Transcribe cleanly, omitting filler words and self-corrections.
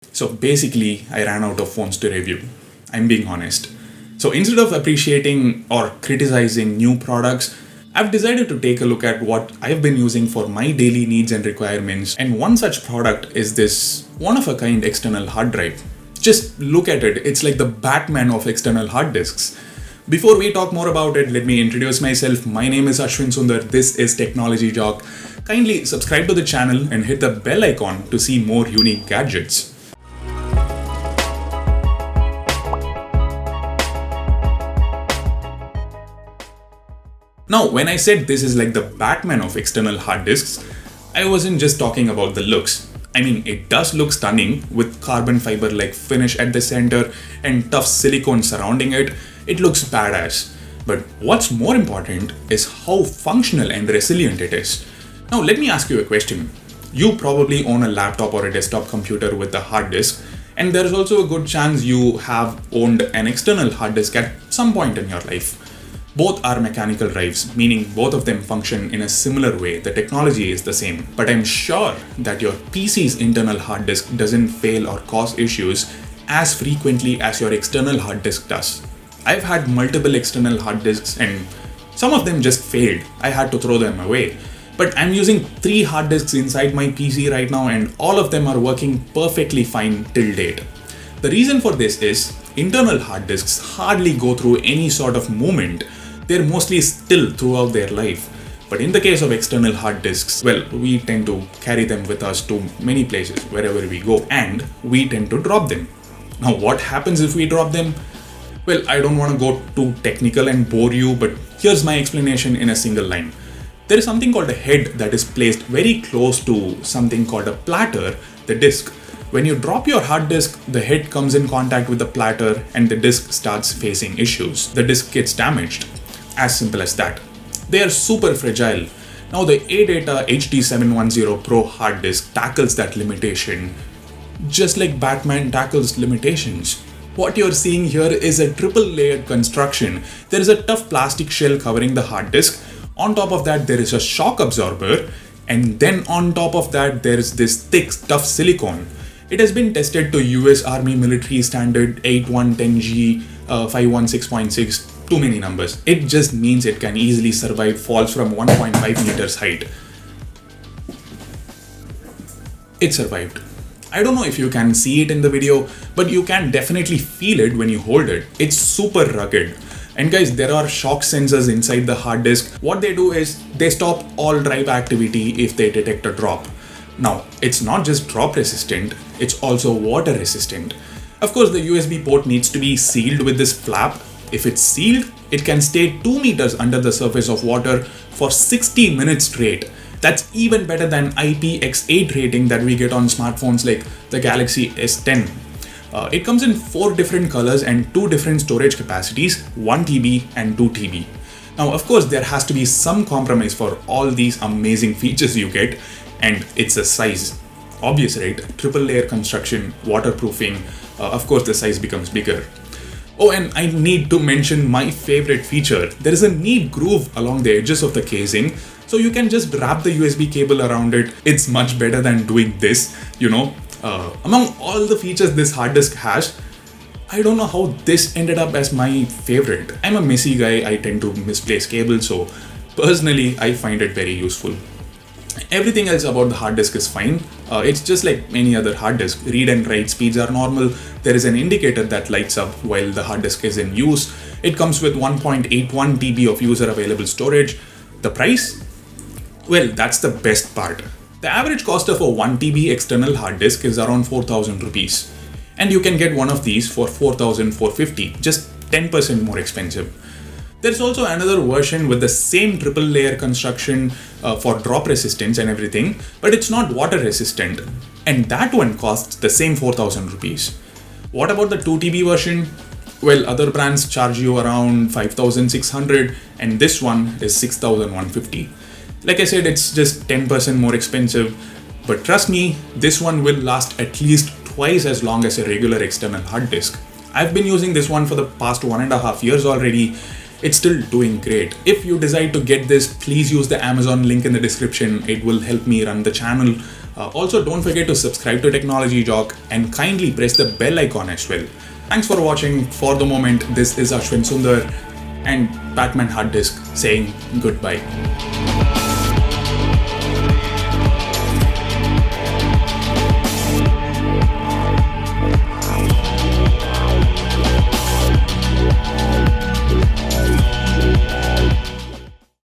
So basically, I ran out of phones to review. I'm being honest. So instead of appreciating or criticizing new products, I've decided to take a look at what I've been using for my daily needs and requirements. And one such product is this one-of-a-kind external hard drive. Just look at it. It's like the Batman of external hard disks. Before we talk more about it, let me introduce myself. My name is Ashwin Sundar. This is Technology Jock. Kindly subscribe to the channel and hit the bell icon to see more unique gadgets. Now, when I said this is like the Batman of external hard disks, I wasn't just talking about the looks. I mean, it does look stunning with carbon fiber-like finish at the center and tough silicone surrounding it. It looks badass. But what's more important is how functional and resilient it is. Now, let me ask you a question. You probably own a laptop or a desktop computer with a hard disk, and there's also a good chance you have owned an external hard disk at some point in your life. Both are mechanical drives, meaning both of them function in a similar way. The technology is the same. But I'm sure that your PC's internal hard disk doesn't fail or cause issues as frequently as your external hard disk does. I've had multiple external hard disks and some of them just failed. I had to throw them away. But I'm using 3 hard disks inside my PC right now and all of them are working perfectly fine till date. The reason for this is internal hard disks hardly go through any sort of movement. They're mostly still throughout their life. But in the case of external hard disks, well, we tend to carry them with us to many places, wherever we go, and we tend to drop them. Now, what happens if we drop them? Well, I don't want to go too technical and bore you, but here's my explanation in a single line. There is something called a head that is placed very close to something called a platter, the disk. When you drop your hard disk, the head comes in contact with the platter and the disk starts facing issues. The disk gets damaged. As simple as that. They are super fragile. Now the ADATA HD710 Pro hard disk tackles that limitation, just like Batman tackles limitations. What you're seeing here is a triple layered construction. There is a tough plastic shell covering the hard disk. On top of that, there is a shock absorber. And then on top of that, there is this thick, tough silicone. It has been tested to US Army military standard 810G, 516.6, too many numbers. It just means it can easily survive falls from 1.5 meters height. It survived. I don't know if you can see it in the video, but you can definitely feel it when you hold it. It's super rugged. And guys, there are shock sensors inside the hard disk. What they do is they stop all drive activity if they detect a drop. Now, it's not just drop resistant, it's also water resistant. Of course, the USB port needs to be sealed with this flap. If it's sealed, it can stay 2 meters under the surface of water for 60 minutes straight. That's even better than IP68 rating that we get on smartphones like the Galaxy S10. It comes in 4 different colors and 2 different storage capacities, 1 TB and 2 TB. Now, of course, there has to be some compromise for all these amazing features you get, and it's a size. Obvious, right? Triple layer construction, waterproofing, of course the size becomes bigger. Oh, and I need to mention my favorite feature. There is a neat groove along the edges of the casing, so you can just wrap the USB cable around it. It's much better than doing this, Among all the features this hard disk has, I don't know how this ended up as my favorite. I'm a messy guy, I tend to misplace cables, so personally, I find it very useful. Everything else about the hard disk is fine. It's just like any other hard disk. Read and write speeds are normal. There is an indicator that lights up while the hard disk is in use. It comes with 1.81 TB of user available storage. The price? Well, that's the best part. The average cost of a 1 TB external hard disk is around 4,000 rupees. And you can get one of these for 4,450, just 10% more expensive. There's also another version with the same triple layer construction for drop resistance and everything, but it's not water resistant. And that one costs the same 4,000 rupees. What about the 2 TB version? Well, other brands charge you around 5,600 and this one is 6,150. Like I said, it's just 10% more expensive, but trust me, this one will last at least twice as long as a regular external hard disk. I've been using this one for the past 1.5 years already. It's still doing great. If you decide to get this, please use the Amazon link in the description. It will help me run the channel. Also, don't forget to subscribe to Technology Jock and kindly press the bell icon as well. Thanks for watching. For the moment, this is Ashwin Sundar and Batman Hard Disk saying goodbye.